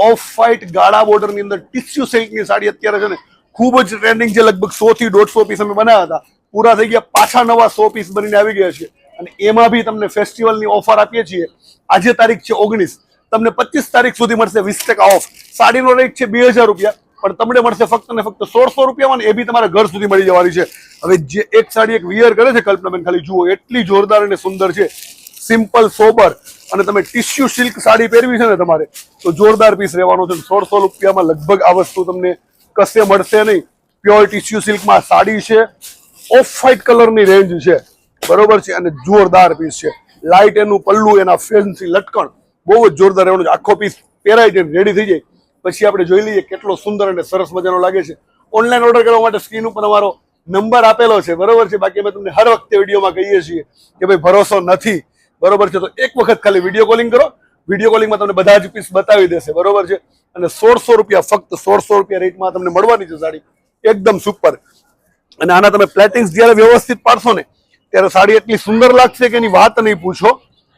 Of white ગાળા બોર્ડરની અંદર tissue સિલ્કની sari અત્યારે છે ને ખૂબ જ ટ્રેન્ડિંગ છે. લગભગ 100 થી 150 પીસ અમે બનાવ્યા હતા, પૂરા થઈ ગયા, પાછા નવા 100 પીસ બનીને આવી ગયા છે. અને એમાં બી તમને ફેસ્ટિવલની ઓફર આપીએ છીએ. આજે તારીખ છે 19, તમને 25 તારીખ સુધી મળશે 20% ઓફ. સાડીનો રેટ છે 2000 રૂપિયા, પણ તમને મળશે ફક્ત ને ફક્ત 1600 રૂપિયામાં, એ બી તમારા ઘર સુધી મળી જવાની છે. હવે જે એક સાડી એક વિયર કરે છે કલ્પનાબેન, ખાલી જુઓ, એટલી જોરદાર અને સુંદર છે. સિમ્પલ સોબર, અને તમે ટિશ્યુ સિલ્ક સાડી પહેરવી છે ને તમારે, તો જોરદાર પીસ રહેવાનો છે. 1600 રૂપિયામાં લગભગ આ વસ્તુ તમને કશે મળશે નહીં. પ્યોર ટિશ્યુ સિલ્કમાં સાડી છે, ઓફ વ્હાઇટ કલરની રેન્જ છે, બરોબર છે, અને જોરદાર પીસ છે. લાઇટ એનું પલ્લું, એના ફેન્સી લટકણ બહુ જ જોરદાર રહેવાનું છે. આખો પીસ પહેરાય છે, રેડી થઈ જાય પછી આપણે જોઈ લઈએ કેટલો સુંદર અને સરસ મજાનો લાગે છે. ઓનલાઈન ઓર્ડર કરવા માટે સ્ક્રીન ઉપર અમારો નંબર આપેલો છે, બરોબર છે. બાકી અમે તમને હર વખતે વિડીયોમાં કહીએ છીએ કે ભાઈ ભરોસો નથી, બરોબર છે, તો એક વખત ખાલી વિડીયો કોલિંગ કરો. વિડીયો કોલિંગમાં તમને બધા જ પીસ બતાવી દેશે, બરોબર છે. અને 1600 રૂપિયા, ફક્ત 1600 રૂપિયા રેટમાં તમને મળવાની છે સાડી, એકદમ સુપર. અને આના તમે પ્લેટિંગ્સ જ્યારે વ્યવસ્થિત પાડશો ને ત્યારે સાડી એટલી સુંદર લાગશે કે એની વાત નહીં પૂછો,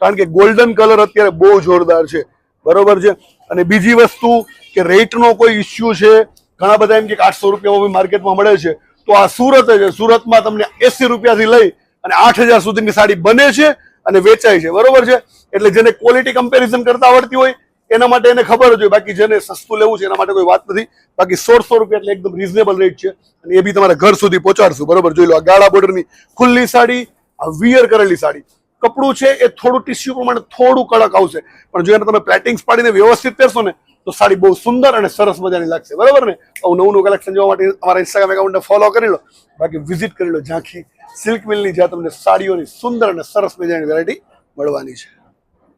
કારણ કે ગોલ્ડન કલર અત્યારે બહુ જોરદાર છે, બરોબર છે. અને બીજી વસ્તુ કે રેટનો કોઈ ઇસ્યુ છે, ઘણા બધા એમ કે 800 રૂપિયામાં બી માર્કેટમાં મળે છે, તો આ સુરત છે. સુરતમાં તમને 80 રૂપિયાથી લઈ અને 8000 સુધીની સાડી બને છે અને વેચાય છે, બરોબર છે. એટલે જેને ક્વોલિટી કમ્પેરિઝન કરતા આવડતી હોય એના માટે એને ખબર જ હોય, બાકી જેને સસ્તું લેવું છે એના માટે કોઈ વાત નથી. બાકી 1600 રૂપિયા એટલે એકદમ રિઝનેબલ રેટ છે, અને એ બી તમારા ઘર સુધી પહોંચાડશું, બરોબર. જોઈ લો, આ ગાળા બોર્ડરની ખુલ્લી સાડી, આ વિયર કરેલી સાડી. કપડું છે એ થોડું ટિશ્યુ પ્રમાણે થોડું કડક આવશે, પણ જો એને તમે પ્લેટિંગ્સ પાડીને વ્યવસ્થિત પહેરશો ને તો સાડી બહુ સુંદર અને સરસ મજાની લાગશે, બરોબર ને. નવું નવું કલેક્શન જોવા માટે અમારા ઇન્સ્ટાગ્રામ એકાઉન્ટને ફોલો કરી લો, બાકી વિઝિટ કરી લો ઝાંખી સિલ્ક મિલની, જ્યાં તમને સાડીઓની સુંદર અને સરસ મજાની વેરાયટી મળવાની છે.